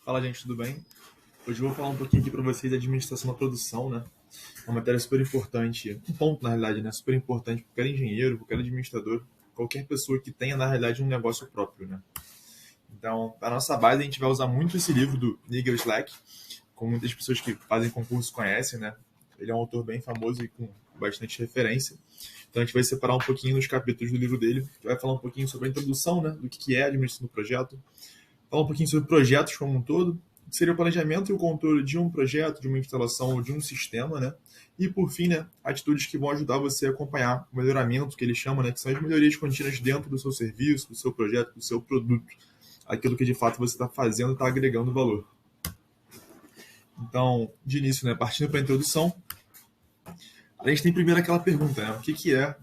Fala, gente, tudo bem? Hoje eu vou falar um pouquinho aqui para vocês da administração da produção, né? É uma matéria super importante, um ponto, na realidade, né? Super importante para qualquer engenheiro, qualquer administrador, qualquer pessoa que tenha, na realidade, um negócio próprio, né? Então, a nossa base, a gente vai usar muito esse livro do Nigel Slack, como muitas pessoas que fazem concurso conhecem, né? Ele é um autor bem famoso e com bastante referência. Então, a gente vai separar um pouquinho nos capítulos do livro dele, que vai falar um pouquinho sobre a introdução, né? Do que é a administração do projeto, falar um pouquinho sobre projetos como um todo, que seria o planejamento e o controle de um projeto, de uma instalação ou de um sistema, né? E por fim, né, atitudes que vão ajudar você a acompanhar o melhoramento que ele chama, né, que são as melhorias contínuas dentro do seu serviço, do seu projeto, do seu produto, aquilo que de fato você está fazendo está agregando valor. Então, de início, né, partindo para a introdução, a gente tem primeiro aquela pergunta, né, o que é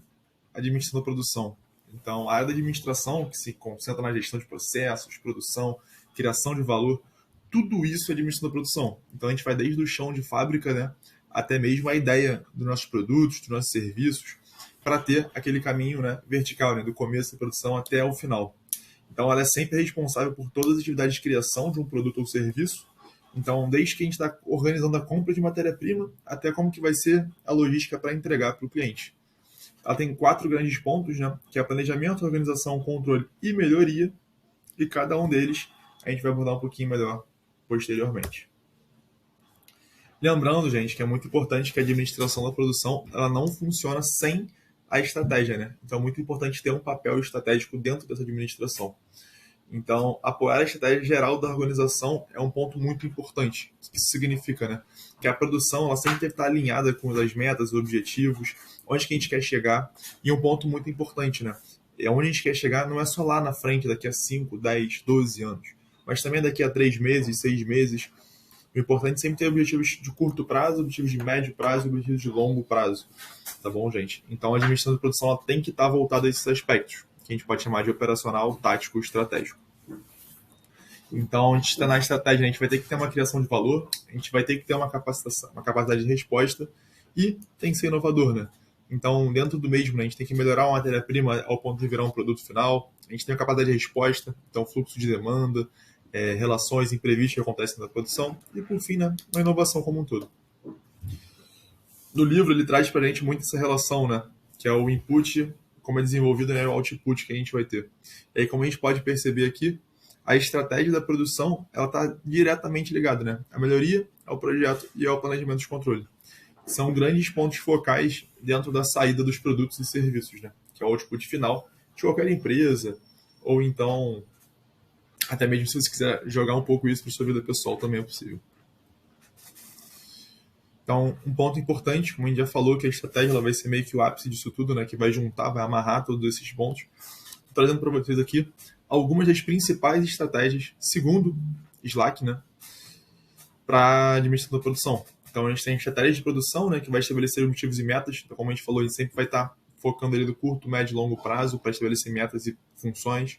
administração da produção? Então, a área da administração, que se concentra na gestão de processos, produção, criação de valor, tudo isso é administração da produção. Então, a gente vai desde o chão de fábrica, né, até mesmo a ideia dos nossos produtos, dos nossos serviços, para ter aquele caminho, né, vertical, né, do começo da produção até o final. Então, ela é sempre responsável por todas as atividades de criação de um produto ou serviço. Então, desde que a gente está organizando a compra de matéria-prima até como que vai ser a logística para entregar para o cliente. Ela tem 4 grandes pontos, né? Que é planejamento, organização, controle e melhoria. E cada um deles a gente vai abordar um pouquinho melhor posteriormente. Lembrando, gente, que é muito importante que a administração da produção ela não funciona sem a estratégia, né? Então é muito importante ter um papel estratégico dentro dessa administração. Então, apoiar a estratégia geral da organização é um ponto muito importante. O que isso significa, né? Que a produção ela sempre deve estar alinhada com as metas, os objetivos, onde que a gente quer chegar. E um ponto muito importante, né? É onde a gente quer chegar não é só lá na frente, daqui a 5, 10, 12 anos, mas também daqui a 3 meses, 6 meses. O importante é sempre ter objetivos de curto prazo, objetivos de médio prazo e objetivos de longo prazo. Tá bom, gente? Então, a administração de produção ela tem que estar voltada a esses aspectos, que a gente pode chamar de operacional, tático e estratégico. Então, a gente está na estratégia, a gente vai ter que ter uma criação de valor, a gente vai ter que ter uma capacitação, uma capacidade de resposta e tem que ser inovador, né? Então, dentro do mesmo, né, a gente tem que melhorar uma matéria-prima ao ponto de virar um produto final, a gente tem a capacidade de resposta, então fluxo de demanda, relações imprevistas que acontecem na produção e, por fim, né, uma inovação como um todo. No livro, ele traz para a gente muito essa relação, né, que é o input, como é desenvolvido, né, o output que a gente vai ter. E aí, como a gente pode perceber aqui, a estratégia da produção ela está diretamente ligada, né? A melhoria ao projeto e ao planejamento de controle. São grandes pontos focais dentro da saída dos produtos e serviços, né? Que é o output final de qualquer empresa, ou então, até mesmo se você quiser jogar um pouco isso para sua vida pessoal, também é possível. Então, um ponto importante, como a gente já falou, que a estratégia ela vai ser meio que o ápice disso tudo, né? Que vai juntar, vai amarrar todos esses pontos. Estou trazendo para vocês aqui algumas das principais estratégias, segundo Slack, né, para administração da produção. Então, a gente tem estratégia de produção, né, que vai estabelecer objetivos e metas. Então, como a gente falou, a gente sempre vai estar focando ali no curto, médio e longo prazo para estabelecer metas e funções.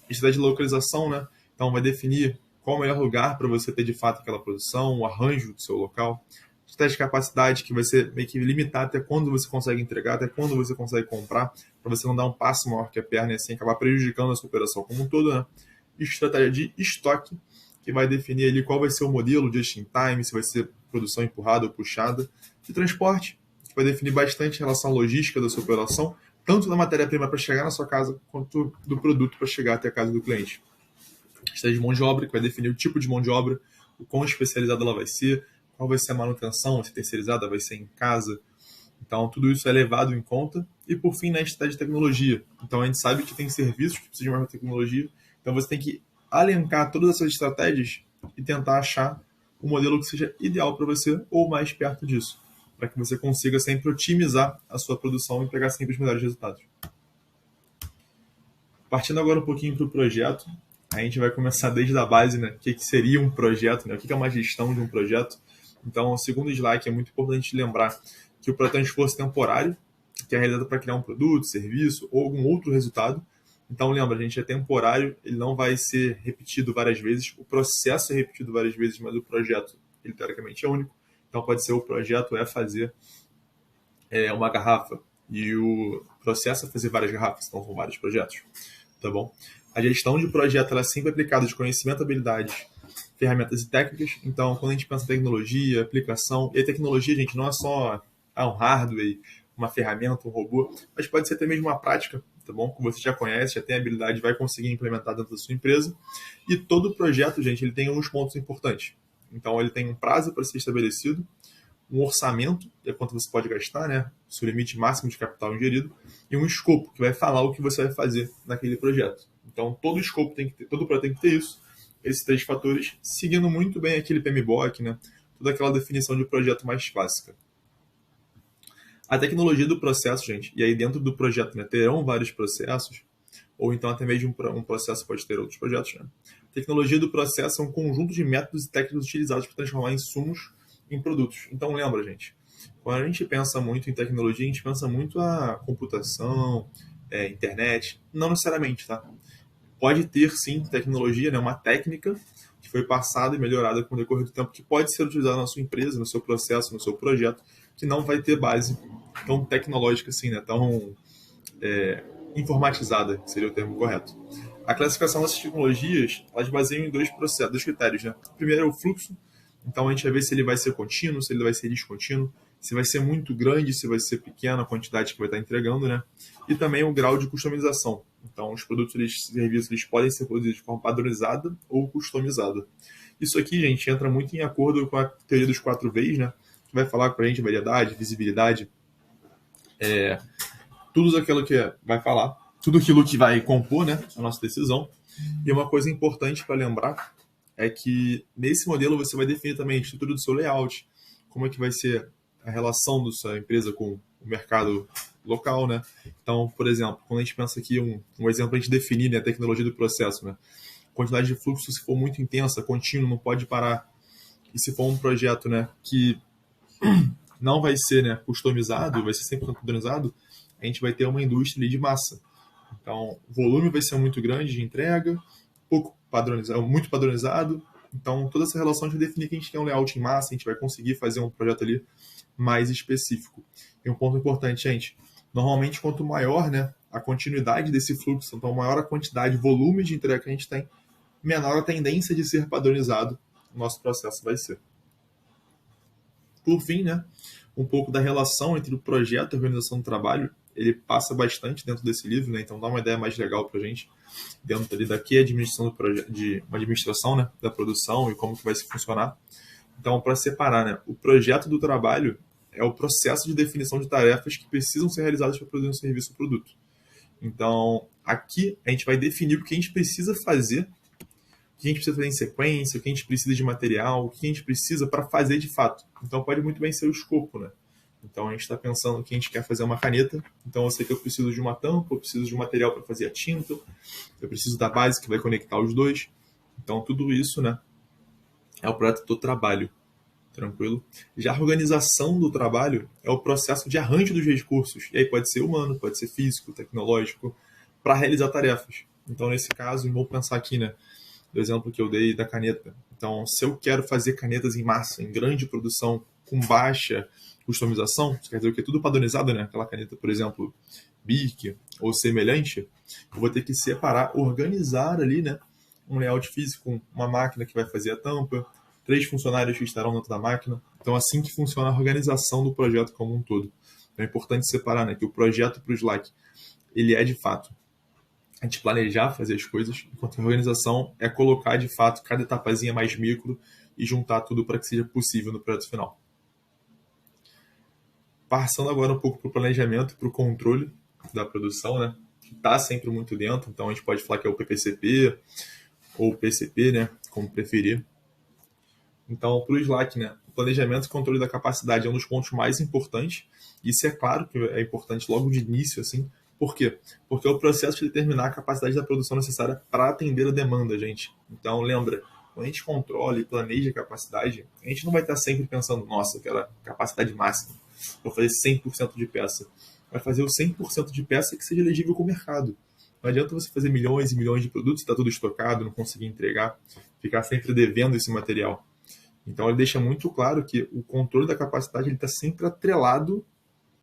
Estratégia de localização, né, então vai definir qual é o melhor lugar para você ter de fato aquela produção, o arranjo do seu local. Estratégia de capacidade, que vai ser meio que limitar até quando você consegue entregar, até quando você consegue comprar, para você não dar um passo maior que a perna e assim acabar prejudicando a sua operação como um todo, né? E estratégia de estoque, que vai definir ali qual vai ser o modelo just in time, se vai ser produção empurrada ou puxada. De transporte, que vai definir bastante a relação logística da sua operação, tanto da matéria-prima para chegar na sua casa, quanto do produto para chegar até a casa do cliente. Estratégia de mão de obra, que vai definir o tipo de mão de obra, o quão especializada ela vai ser, qual vai ser a manutenção, se terceirizada, vai ser em casa. Então, tudo isso é levado em conta. E, por fim, na estratégia de tecnologia. Então, a gente sabe que tem serviços que precisam de mais tecnologia. Então, você tem que alencar todas essas estratégias e tentar achar um modelo que seja ideal para você ou mais perto disso, para que você consiga sempre otimizar a sua produção e pegar sempre os melhores resultados. Partindo agora um pouquinho para o projeto, a gente vai começar desde a base, né? O que seria um projeto, né? O que é uma gestão de um projeto. Então, segundo o Slack, é muito importante lembrar que o projeto é um esforço temporário, que é realizado para criar um produto, serviço ou algum outro resultado. Então, lembra, a gente é temporário, ele não vai ser repetido várias vezes, o processo é repetido várias vezes, mas o projeto, ele teoricamente é único. Então, pode ser o projeto é fazer uma garrafa e o processo é fazer várias garrafas, então são vários projetos, tá bom? A gestão de projeto ela é sempre aplicada de conhecimento, habilidades, ferramentas e técnicas. Então, quando a gente pensa em tecnologia, aplicação, e a tecnologia, gente, não é só um hardware, uma ferramenta, um robô, mas pode ser até mesmo uma prática, tá bom? Que você já conhece, já tem habilidade, vai conseguir implementar dentro da sua empresa. E todo projeto, gente, ele tem alguns pontos importantes. Então, ele tem um prazo para ser estabelecido, um orçamento, que é quanto você pode gastar, né? Seu limite máximo de capital ingerido, e um escopo, que vai falar o que você vai fazer naquele projeto. Então, todo escopo tem que ter, todo projeto tem que ter isso, esses 3 fatores, seguindo muito bem aquele PMBOK, né? Toda aquela definição de projeto mais básica. A tecnologia do processo, gente, e aí dentro do projeto, né, terão vários processos, ou então até mesmo um processo pode ter outros projetos, né? A tecnologia do processo é um conjunto de métodos e técnicas utilizados para transformar insumos em produtos. Então lembra, gente, quando a gente pensa muito em tecnologia, a gente pensa muito a computação, internet, não necessariamente, tá? Pode ter sim tecnologia, né, uma técnica que foi passada e melhorada com o decorrer do tempo, que pode ser utilizada na sua empresa, no seu processo, no seu projeto, que não vai ter base tão tecnológica assim, né, tão informatizada, que seria o termo correto. A classificação dessas tecnologias, elas baseiam em 2 processos, 2 critérios, né? O primeiro é o fluxo, então a gente vai ver se ele vai ser contínuo, se ele vai ser descontínuo, se vai ser muito grande, se vai ser pequena a quantidade que vai estar entregando, né? E também o grau de customização. Então, os produtos e serviços eles podem ser produzidos de forma padronizada ou customizada. Isso aqui, gente, entra muito em acordo com a teoria dos 4 Vs, né? Que vai falar com a gente variedade, visibilidade, tudo aquilo que vai falar, tudo aquilo que vai compor, né, a nossa decisão. E uma coisa importante para lembrar é que nesse modelo você vai definir também a estrutura do seu layout, como é que vai ser a relação da sua empresa com o mercado local, né? Então, por exemplo, quando a gente pensa aqui um exemplo para a gente definir, né, a tecnologia do processo, né? A quantidade de fluxo, se for muito intensa, contínuo, não pode parar. E se for um projeto, né, que não vai ser, né, customizado, vai ser 100% padronizado, a gente vai ter uma indústria ali de massa. Então, o volume vai ser muito grande de entrega, pouco padronizado, muito padronizado. Então, toda essa relação de definir que a gente quer um layout em massa, a gente vai conseguir fazer um projeto ali mais específico. E um ponto importante, gente, normalmente quanto maior, né, a continuidade desse fluxo, então maior a quantidade, volume de entrega que a gente tem, menor a tendência de ser padronizado o nosso processo vai ser. Por fim, né, um pouco da relação entre o projeto e a organização do trabalho, ele passa bastante dentro desse livro, né, então dá uma ideia mais legal para a gente, dentro ali daqui a administração do projeto, de uma administração, né, da produção e como que vai se funcionar. Então, para separar, né, o projeto do trabalho é o processo de definição de tarefas que precisam ser realizadas para produzir um serviço ou produto. Então, aqui a gente vai definir o que a gente precisa fazer, o que a gente precisa fazer em sequência, o que a gente precisa de material, o que a gente precisa para fazer de fato. Então, pode muito bem ser o escopo, né? Então, a gente está pensando que a gente quer fazer uma caneta, então eu sei que eu preciso de uma tampa, eu preciso de um material para fazer a tinta, eu preciso da base que vai conectar os dois. Então, tudo isso, né, é o projeto do trabalho. Tranquilo? Já a organização do trabalho é o processo de arranjo dos recursos. E aí pode ser humano, pode ser físico, tecnológico, para realizar tarefas. Então, nesse caso, vamos pensar aqui, né, do exemplo que eu dei da caneta. Então, se eu quero fazer canetas em massa, em grande produção, com baixa customização, isso quer dizer que é tudo padronizado, né? Aquela caneta, por exemplo, Bic ou semelhante, eu vou ter que separar, organizar ali, né, um layout físico, uma máquina que vai fazer a tampa, 3 funcionários que estarão dentro da máquina. Então, assim que funciona a organização do projeto como um todo. Então, é importante separar, né, que o projeto para o Slack, ele é de fato a gente planejar fazer as coisas, enquanto a organização é colocar de fato cada etapazinha mais micro e juntar tudo para que seja possível no projeto final. Passando agora um pouco para o planejamento, para o controle da produção, né, que está sempre muito dentro. Então, a gente pode falar que é o PPCP ou PCP, né, como preferir. Então, para o Slack, né, o planejamento e controle da capacidade é um dos pontos mais importantes. Isso é claro que é importante logo de início, assim. Por quê? Porque é o processo de determinar a capacidade da produção necessária para atender a demanda, gente. Então, lembra, quando a gente controla e planeja a capacidade, a gente não vai estar sempre pensando, nossa, eu quero a capacidade máxima, vou fazer 100% de peça. Vai fazer o 100% de peça que seja elegível com o mercado. Não adianta você fazer milhões e milhões de produtos, está tudo estocado, não conseguir entregar, ficar sempre devendo esse material. Então, ele deixa muito claro que o controle da capacidade está sempre atrelado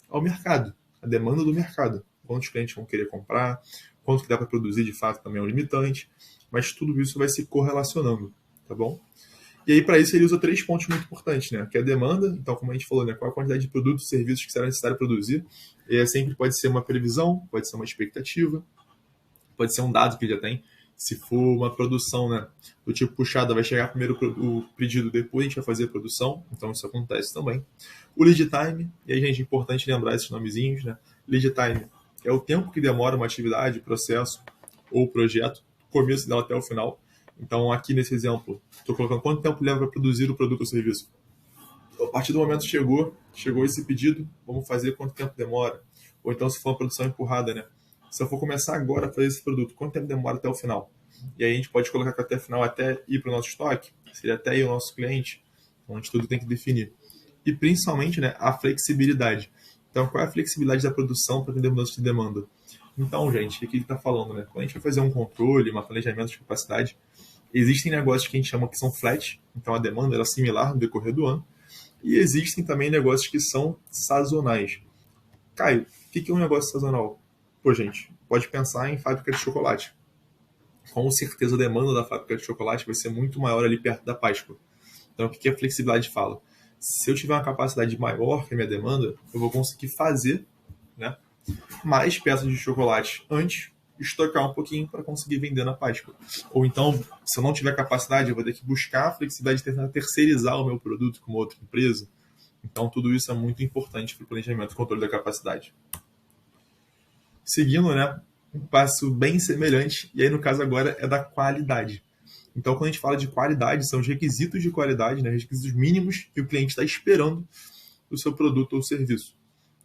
ao mercado, à demanda do mercado. Quantos clientes vão querer comprar, quanto que dá para produzir de fato também é um limitante, mas tudo isso vai se correlacionando. tá bom? E aí, para isso, ele usa 3 pontos muito importantes, né? Que é a demanda, então, como a gente falou, né? Qual a quantidade de produtos e serviços que será necessário produzir. E sempre pode ser uma previsão, pode ser uma expectativa, pode ser um dado que ele já tem. Se for uma produção, né, do tipo puxada, vai chegar primeiro o pedido, depois a gente vai fazer a produção, então isso acontece também. O lead time, e aí, gente, é importante lembrar esses nomezinhos, né? Lead time é o tempo que demora uma atividade, processo ou projeto, do começo dela até o final. Então, aqui nesse exemplo, estou colocando quanto tempo leva para produzir o produto ou serviço. A partir do momento que chegou esse pedido, vamos fazer quanto tempo demora. Ou então, se for uma produção empurrada, né? Se eu for começar agora a fazer esse produto, quanto tempo demora até o final? E aí a gente pode colocar que até o final, até ir para o nosso estoque, seria até ir ao nosso cliente, onde tudo tem que definir. E principalmente, né, a flexibilidade. Então, qual é a flexibilidade da produção para atender mudança de demanda? Então, gente, o que ele está falando, né? Quando a gente vai fazer um controle, um planejamento de capacidade, existem negócios que a gente chama que são flat, então a demanda era similar no decorrer do ano, e existem também negócios que são sazonais. Caio, o que é um negócio sazonal? Pô, gente, pode pensar em fábrica de chocolate. Com certeza a demanda da fábrica de chocolate vai ser muito maior ali perto da Páscoa. Então, o que a flexibilidade fala? Se eu tiver uma capacidade maior que a minha demanda, eu vou conseguir fazer, né, mais peças de chocolate antes, estocar um pouquinho para conseguir vender na Páscoa. Ou então, se eu não tiver capacidade, eu vou ter que buscar a flexibilidade de tentar terceirizar o meu produto com uma outra empresa. Então, tudo isso é muito importante para o planejamento e controle da capacidade. Seguindo, né, um passo bem semelhante, e aí no caso agora é da qualidade. Então, quando a gente fala de qualidade, são os requisitos de qualidade, né, requisitos mínimos que o cliente está esperando do seu produto ou serviço.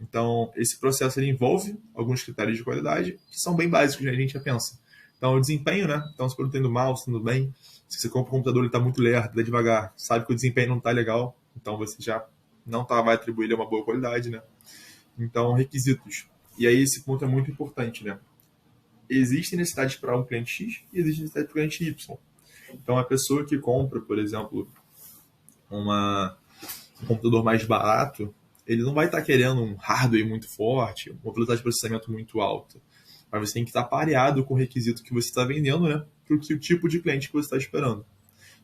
Então, esse processo ele envolve alguns critérios de qualidade que são bem básicos, né, a gente já pensa. Então, o desempenho, né? Então, se o produto está indo mal, se está indo bem, se você compra um computador e está muito lerdo, está devagar, sabe que o desempenho não está legal, então você já não vai atribuir ele a uma boa qualidade, né? Então, requisitos. E aí, esse ponto é muito importante, né? Existem necessidades para um cliente X e existem necessidades para o cliente Y. Então, a pessoa que compra, por exemplo, um computador mais barato, ele não vai estar querendo um hardware muito forte, uma velocidade de processamento muito alta. Mas você tem que estar pareado com o requisito que você está vendendo, né? Para o tipo de cliente que você está esperando.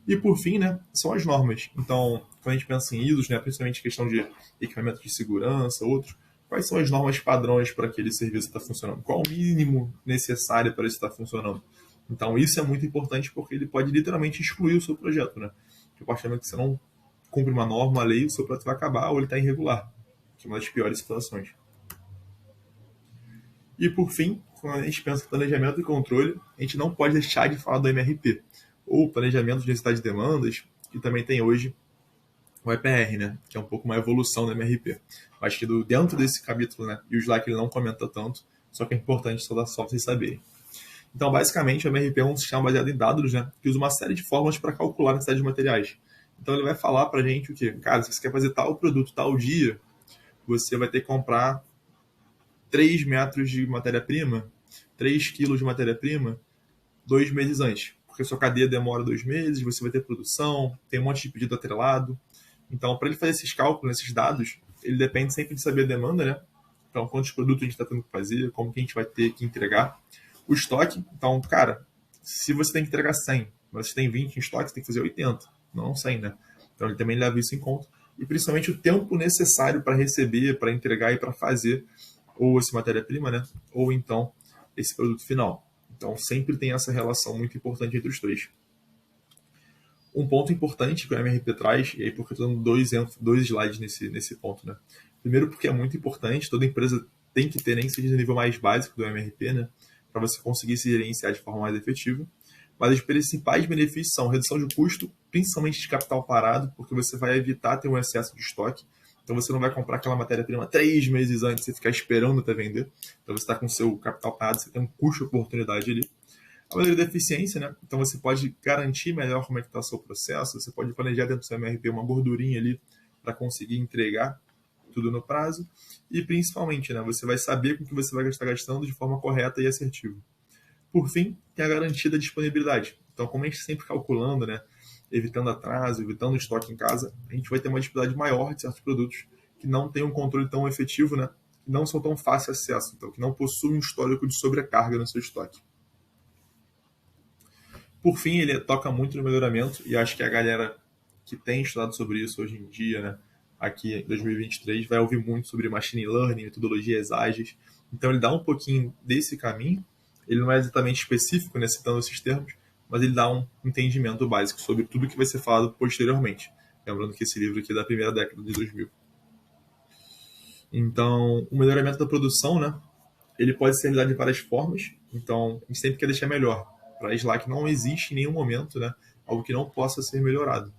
E por fim, né, são as normas. Então, quando a gente pensa em ISOs, né, principalmente questão de equipamento de segurança, outros, quais são as normas padrões para aquele serviço estar funcionando? Qual o mínimo necessário para isso estar funcionando? Então, isso é muito importante porque ele pode literalmente excluir o seu projeto, né? Porque a partir do momento que você não cumpre uma norma, uma lei, o seu projeto vai acabar ou ele está irregular, que é uma das piores situações. E por fim, quando a gente pensa em planejamento e controle, a gente não pode deixar de falar do MRP, ou planejamento de necessidade de demandas, que também tem hoje o EPR, né, que é um pouco uma evolução do MRP. Acho que dentro desse capítulo, né, e o slide ele não comenta tanto, só que é importante só vocês saberem. Então, basicamente, o MRP é um sistema baseado em dados, né, que usa uma série de fórmulas para calcular a necessidade de materiais. Então, ele vai falar para a gente o quê? Cara, se você quer fazer tal produto tal dia, você vai ter que comprar 3 metros de matéria-prima, 3 quilos de matéria-prima, 2 meses antes. Porque a sua cadeia demora 2 meses, você vai ter produção, tem um monte de pedido atrelado. Então, para ele fazer esses cálculos, esses dados, ele depende sempre de saber a demanda, né? Então, quantos produtos a gente está tendo que fazer, como que a gente vai ter que entregar. O estoque, então, cara, se você tem que entregar 100, mas você tem 20 em estoque, você tem que fazer 80, não 100, né? Então, ele também leva isso em conta. E principalmente o tempo necessário para receber, para entregar e para fazer ou essa matéria-prima, né? Ou então esse produto final. Então, sempre tem essa relação muito importante entre os três. Um ponto importante que o MRP traz, e aí porque eu estou dando dois slides nesse ponto, né? Primeiro porque é muito importante, toda empresa tem que ter, nem seja no nível mais básico do MRP, né? Para você conseguir se gerenciar de forma mais efetiva. Mas os principais benefícios são redução de custo, principalmente de capital parado, porque você vai evitar ter um excesso de estoque. Então você não vai comprar aquela matéria-prima 3 meses antes e ficar esperando até vender. Então você está com o seu capital parado, você tem um custo de oportunidade ali. A melhoria da eficiência, né? Então você pode garantir melhor como é que está o seu processo, você pode planejar dentro do seu MRP uma gordurinha ali para conseguir entregar tudo no prazo. E principalmente, né? Você vai saber com que você vai estar gastando de forma correta e assertiva. Por fim, tem a garantia da disponibilidade. Então, como a gente sempre calculando, né? Evitando atraso, evitando estoque em casa, a gente vai ter uma disponibilidade maior de certos produtos que não tem um controle tão efetivo, né? Que não são tão fácil acesso, então que não possuem um histórico de sobrecarga no seu estoque. Por fim, ele toca muito no melhoramento, e acho que a galera que tem estudado sobre isso hoje em dia, né, aqui em 2023, vai ouvir muito sobre machine learning, metodologias ágeis. Então ele dá um pouquinho desse caminho. Ele não é exatamente específico, né, citando esses termos, mas ele dá um entendimento básico sobre tudo que vai ser falado posteriormente. Lembrando que esse livro aqui é da primeira década de 2000. Então, o melhoramento da produção, né, ele pode ser realizado de várias formas. Então, a gente sempre quer deixar melhor. Para Slack não existe em nenhum momento, né, algo que não possa ser melhorado.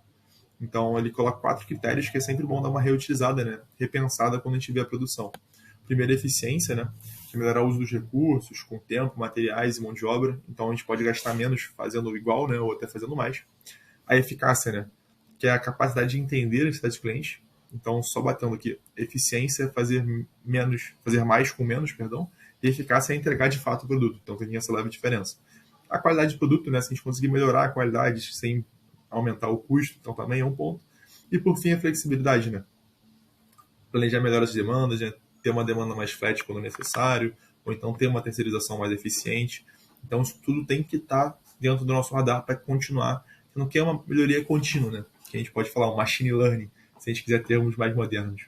Então, ele coloca 4 critérios que é sempre bom dar uma reutilizada, né, repensada quando a gente vê a produção. Primeiro, eficiência, né, que é melhorar o uso dos recursos, com tempo, materiais e mão de obra. Então, a gente pode gastar menos fazendo igual, né, ou até fazendo mais. A eficácia, né, que é a capacidade de entender a necessidade do cliente. Então, só batendo aqui, eficiência é fazer mais com menos, perdão, e eficácia é entregar de fato o produto. Então, tem essa leve diferença. A qualidade do produto, né, se a gente conseguir melhorar a qualidade sem aumentar o custo, então também é um ponto. E, por fim, a flexibilidade, né? Planejar melhor as demandas, né? Ter uma demanda mais flat quando necessário, ou então ter uma terceirização mais eficiente. Então, isso tudo tem que estar dentro do nosso radar para continuar. Não quer uma melhoria contínua, né? Que a gente pode falar um machine learning, se a gente quiser termos mais modernos.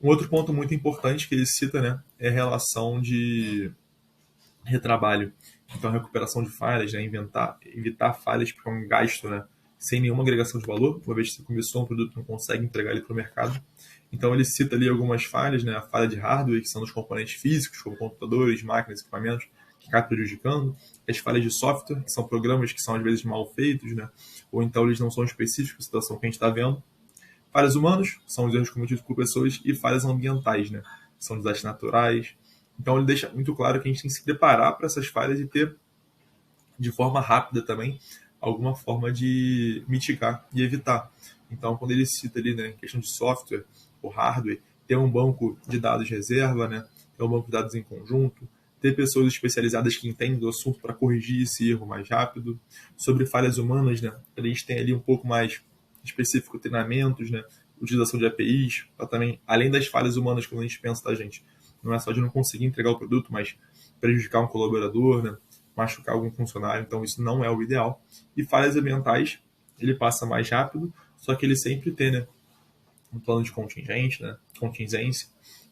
Um outro ponto muito importante que ele cita, né, é a relação de retrabalho. Então, a recuperação de falhas, né, evitar falhas para um gasto, né, sem nenhuma agregação de valor, uma vez que você começou um produto não consegue entregar ele para o mercado. Então, ele cita ali algumas falhas, né, a falha de hardware, que são dos componentes físicos, como computadores, máquinas, equipamentos, que acabam prejudicando. As falhas de software, que são programas que são às vezes mal feitos, né, ou então eles não são específicos à situação que a gente está vendo. Falhas humanas, que são os erros cometidos por pessoas, e falhas ambientais, né, que são desastres naturais. Então ele deixa muito claro que a gente tem que se preparar para essas falhas e ter, de forma rápida também, alguma forma de mitigar e evitar. Então, quando ele cita ali, né, questão de software ou hardware, ter um banco de dados reserva, né, ter um banco de dados em conjunto, ter pessoas especializadas que entendem do assunto para corrigir esse erro mais rápido. Sobre falhas humanas, né, a gente tem ali um pouco mais específico treinamentos, né, utilização de APIs, para também, além das falhas humanas, quando a gente pensa, tá, gente? Não é só de não conseguir entregar o produto, mas prejudicar um colaborador, né, machucar algum funcionário, então isso não é o ideal. E falhas ambientais, ele passa mais rápido, só que ele sempre tem, né, um plano de contingência,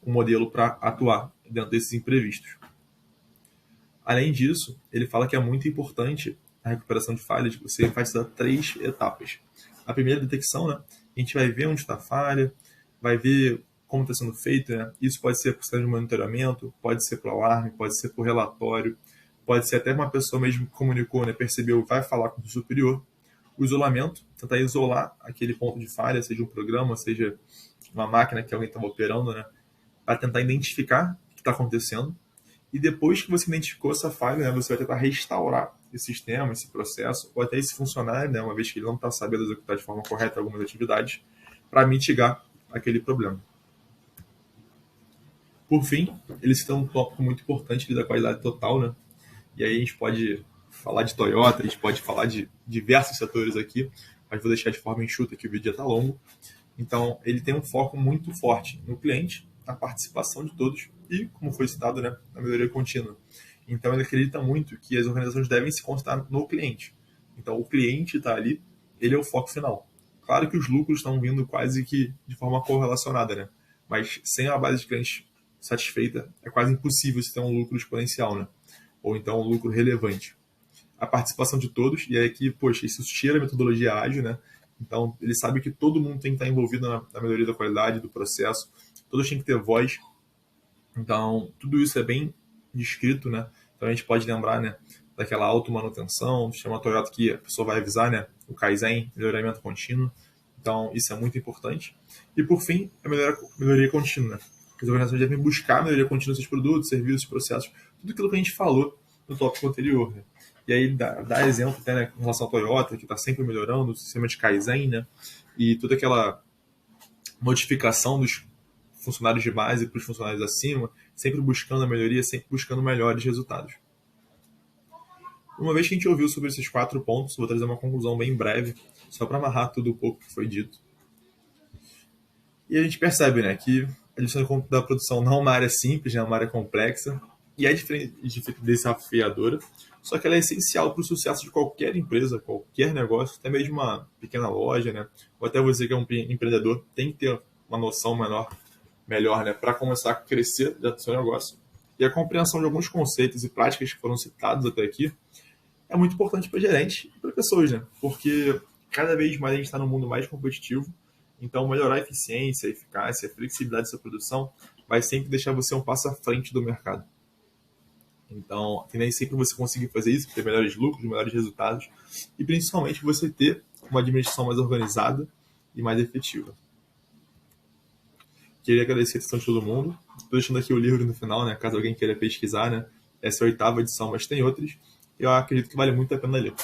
um modelo para atuar dentro desses imprevistos. Além disso, ele fala que é muito importante a recuperação de falhas, você faz 3 etapas. A primeira detecção, né, a gente vai ver onde está a falha, vai ver como está sendo feito, né? Isso pode ser por sistema de monitoramento, pode ser por alarme, pode ser por relatório, pode ser até uma pessoa mesmo que comunicou, né, percebeu, vai falar com o superior. O isolamento, tentar isolar aquele ponto de falha, seja um programa, seja uma máquina que alguém estava operando, né, para tentar identificar o que está acontecendo. E depois que você identificou essa falha, né, você vai tentar restaurar esse sistema, esse processo, ou até esse funcionário, né, uma vez que ele não está sabendo executar de forma correta algumas atividades, para mitigar aquele problema. Por fim, ele cita um tópico muito importante da qualidade total, né? E aí a gente pode falar de Toyota, a gente pode falar de diversos setores aqui, mas vou deixar de forma enxuta que o vídeo já está longo. Então, ele tem um foco muito forte no cliente, na participação de todos e, como foi citado, né, na melhoria contínua. Então, ele acredita muito que as organizações devem se concentrar no cliente. Então, o cliente está ali, ele é o foco final. Claro que os lucros estão vindo quase que de forma correlacionada, né? Mas sem a base de clientes satisfeita, é quase impossível você ter um lucro exponencial, né? Ou então um lucro relevante. A participação de todos, e aí aqui, poxa, isso tira a metodologia ágil, né? Então, ele sabe que todo mundo tem que estar envolvido na melhoria da qualidade, do processo, todos têm que ter voz. Então, tudo isso é bem descrito, né? Então, a gente pode lembrar, né, daquela automanutenção, chama Toyota que a pessoa vai avisar, né? O Kaizen, melhoramento contínuo. Então, isso é muito importante. E, por fim, a melhoria contínua, né? As organizações devem buscar a melhoria contínua dos seus produtos, serviços, processos, tudo aquilo que a gente falou no tópico anterior, né? E aí dá exemplo até, né, em relação à Toyota, que está sempre melhorando o sistema de Kaizen, né? E toda aquela modificação dos funcionários de base para os funcionários acima, sempre buscando a melhoria, sempre buscando melhores resultados. Uma vez que a gente ouviu sobre esses 4 pontos, vou trazer uma conclusão bem breve, só para amarrar tudo um pouco que foi dito. E a gente percebe, né, que a gestão da produção não é uma área simples, né, é uma área complexa, e é desafiadora, só que ela é essencial para o sucesso de qualquer empresa, qualquer negócio, até mesmo uma pequena loja, né? Ou até você que é um empreendedor tem que ter uma noção melhor, né, para começar a crescer dentro do seu negócio. E a compreensão de alguns conceitos e práticas que foram citados até aqui é muito importante para gerentes e para pessoas, né? Porque cada vez mais a gente está num mundo mais competitivo, então melhorar a eficiência, a eficácia, a flexibilidade da sua produção vai sempre deixar você um passo à frente do mercado. Então, que nem sempre você conseguir fazer isso, ter melhores lucros, melhores resultados e principalmente você ter uma administração mais organizada e mais efetiva. Queria agradecer a atenção de todo mundo. Estou deixando aqui o livro no final, né? Caso alguém queira pesquisar, né? Essa é a 8ª edição, mas tem outras. Eu acredito que vale muito a pena ler.